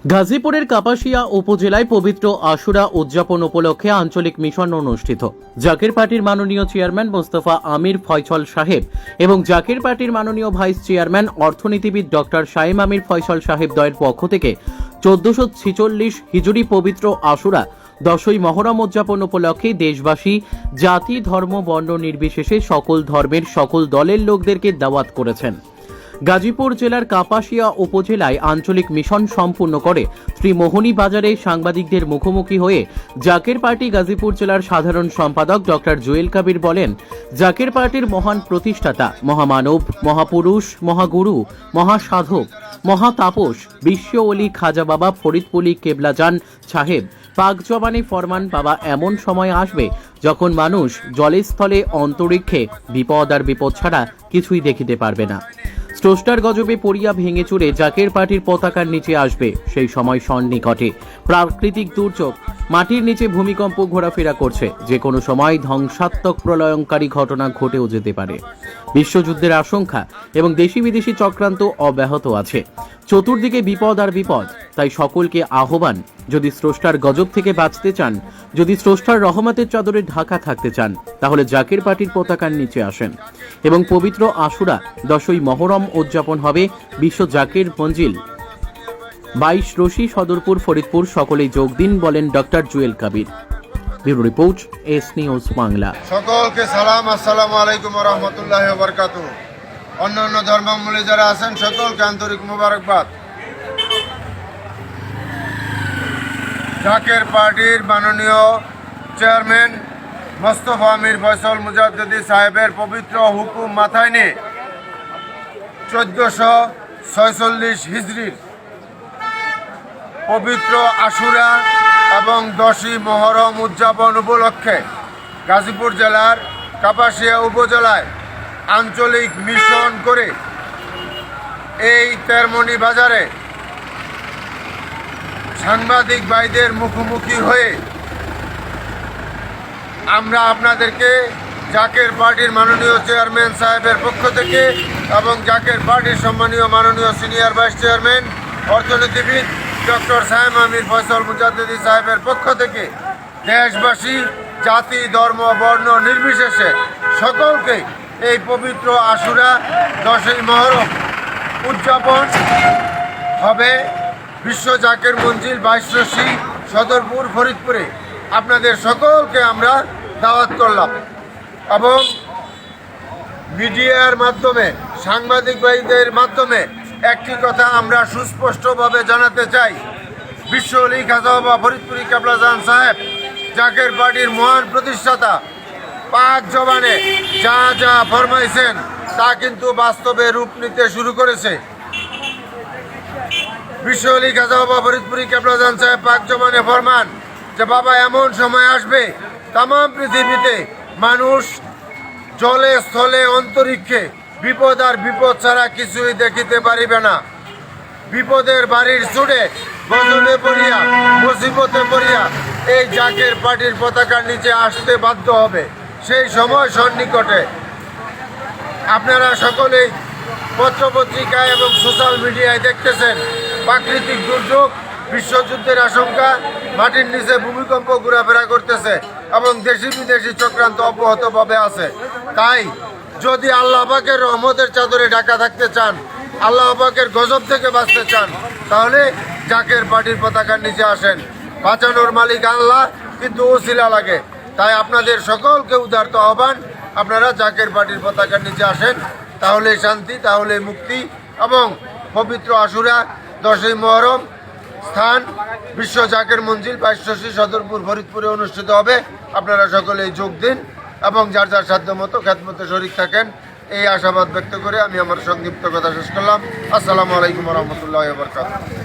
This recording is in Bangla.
গাজীপুরের কাপাসিয়া উপজেলায় পবিত্র আশুরা উদযাপন উপলক্ষে আঞ্চলিক মিশন অনুষ্ঠিত। জাকের পার্টির মাননীয় চেয়ারম্যান মোস্তফা আমির ফয়সল সাহেব এবং জাকের পার্টির মাননীয় ভাইস চেয়ারম্যান অর্থনীতিবিদ ডক্টর শাইম আমির ফয়সল সাহেব দ্বয়ের পক্ষ থেকে 1446 হিজরি পবিত্র আশুরা 10ই মহরম উদযাপন উপলক্ষে দেশবাসী জাতি ধর্ম বর্ণ নির্বিশেষে সকল ধর্মের সকল দলের লোকদেরকে দাওয়াত করেছেন। গাজীপুর জেলার কাপাসিয়া উপজেলায় আঞ্চলিক মিশন সম্পূর্ণ করে শ্রীমোহনী বাজারে সাংবাদিকদের মুখোমুখি হয়ে জাকের পার্টি গাজীপুর জেলার সাধারণ সম্পাদক ডক্টর জুয়েল কাবির বলেন, জাকের পার্টির মহান প্রতিষ্ঠাতা, মহামানব, মহাপুরুষ, মহাগুরু, মহাসাধক, মহাতাপস বিশ্ব অলি খাজা বাবা ফরিদপুলি কেবলাজান সাহেব পাক জবানে ফরমান, বাবা এমন সময় আসবে যখন মানুষ জলে স্থলে অন্তরিক্ষে বিপদ আর বিপদ ছাড়া কিছুই দেখিতে পারবে না। স্রষ্টার গজবে পড়িয়া ভেঙে চুরে জাকের পার্টির পতাকার নিচে আসবে সেই সময় সন্নিকটে। প্রাকৃতিক দুর্যোগ, মাটির নিচে ভূমিকম্প ঘোরাফেরা করছে, যে কোনো সময় ধ্বংসাত্মক প্রলয়ঙ্কারী ঘটনা ঘটেও যেতে পারে। বিশ্বযুদ্ধের আশঙ্কা এবং দেশি বিদেশি চক্রান্ত অব্যাহত আছে। চতুর্দিকে বিপদ আর বিপদ। তাই সকলকে আহ্বান, যদি স্রষ্টার গজব থেকে বাঁচতে চান, যদি স্রষ্টার রহমতের চাদরে ঢাকা থাকতে চান, তাহলে জাকের পার্টির পতাকার নিচে আসেন এবং পবিত্র আশুরা 10ই মহরম উদযাপন হবে বিশ্ব জাকের মঞ্জিল 22 রশি সদরপুর ফরিদপুর। সকলেই যোগ দিন, বলেন doctor Jewel Kabir. Bureau report, S news Bangla. সকলকে সালাম, আসসালামু আলাইকুম ওয়া রাহমাতুল্লাহি ওয়া বারাকাতুহু। অন্যান্য ধর্মাবলম্বী যারা আছেন সকলকে আন্তরিক মোবারকবাদ। জাকের পার্টির মাননীয় চেয়ারম্যান মোস্তফা আমির ফয়সল মুজাদ্দিদি সাহেবের পবিত্র হুকুম মাথায় নিয়ে 1446 হিজরির পবিত্র আশুরা এবং 10ই মহরম উদযাপন উপলক্ষে গাজীপুর জেলার কাপাসিয়া উপজেলায় আঞ্চলিক মিশন করে এই তেরমনি বাজারে সাংবাদিক ভাইদের মুখোমুখি হয়ে আমরা আপনাদেরকে জাকের পার্টির মাননীয় চেয়ারম্যান সাহেবের পক্ষ থেকে এবং জাকের পার্টির সম্মানীয় মাননীয় সিনিয়র ভাইস চেয়ারম্যান অর্থনীতিবিদ ডক্টর শাইম আমির ফয়সল মুজাদ্দিদি সাহেবের পক্ষ থেকে দেশবাসী জাতি ধর্ম বর্ণ নির্বিশেষে সকলকে এই পবিত্র আশুরা 10ই মহরম উদযাপন হবে বিশ্ব জাকের মঞ্জিল 22 রশি সদরপুর ফরিদপুরে। আপনাদের সকলকে আমরা দাওয়াত করলাম এবং মিডিয়ার মাধ্যমে সাংবাদিক ভাইদের মাধ্যমে একটি কথা আমরা সুস্পষ্টভাবে জানাতে চাই, বিশ্ব অলি খাজা বাবা ফরিদপুরি কেবলাজান সাহেব জাকের পার্টির মহান প্রতিষ্ঠাতা পাক জবানে যা যা ফরমাইছেন তা কিন্তু বাস্তবে রূপ নিতে শুরু করেছে। বিশ্ব অলি খাজা বাবা ফরিদপুরি কেবলাজান সাহেব পাক জবানে ফরমান যে বাবা এমন সময় আসবে তাম পৃথিবীতে মানুষ জলে স্থলে অন্তরিক্ষে বিপদ আর বিপদ ছাড়া কিছুই দেখিতে পারিবে না। বিপদের বাড়ির চুড়ে গজবে পড়িয়া মুসিবতে পড়িয়া এই জাকের পার্টির পতাকার নিচে আসতে বাধ্য হবে, সেই সময় সন্নিকটে। আপনারা সকলেই পত্রপত্রিকায় এবং সোশ্যাল মিডিয়ায় দেখতেছেন প্রাকৃতিক দুর্যোগ, বিশ্বযুদ্ধের আশঙ্কা, মাটির নিচে ভূমিকম্প ঘোরাফেরা করতেছে এবং দেশি বিদেশি চক্রান্ত অব্যাহতভাবে আছে। তাই যদি আল্লাহ পাকের রহমতের চাদরে ঢাকা থাকতে চান, আল্লাহ পাকের গজব থেকে বাঁচতে চান, তাহলে জাকের পার্টির পতাকার নিচে আসেন। বাঁচানোর মালিক আল্লাহ, কিন্তু ওসিলা লাগে। তাই আপনাদের সকলকে উদারত আহ্বান, আপনারা জাকের পার্টির পতাকার নিচে আসেন, তাহলে শান্তি, তাহলে মুক্তি। এবং পবিত্র আশুরা 10ই মহরম স্থান বিশ্ব জাকের মঞ্জিল 22 রশি সদরপুর ফরিদপুরে অনুষ্ঠিত হবে। আপনারা সকলেই যোগ দিন এবং যার যার সাধ্য মতো খেদমতে শরীক থাকেন, এই আশাবাদ ব্যক্ত করে আমি আমার সংক্ষিপ্ত কথা শেষ করলাম। আসসালামু আলাইকুম ওয়া রাহমাতুল্লাহি ওয়া বারাকাতুহু।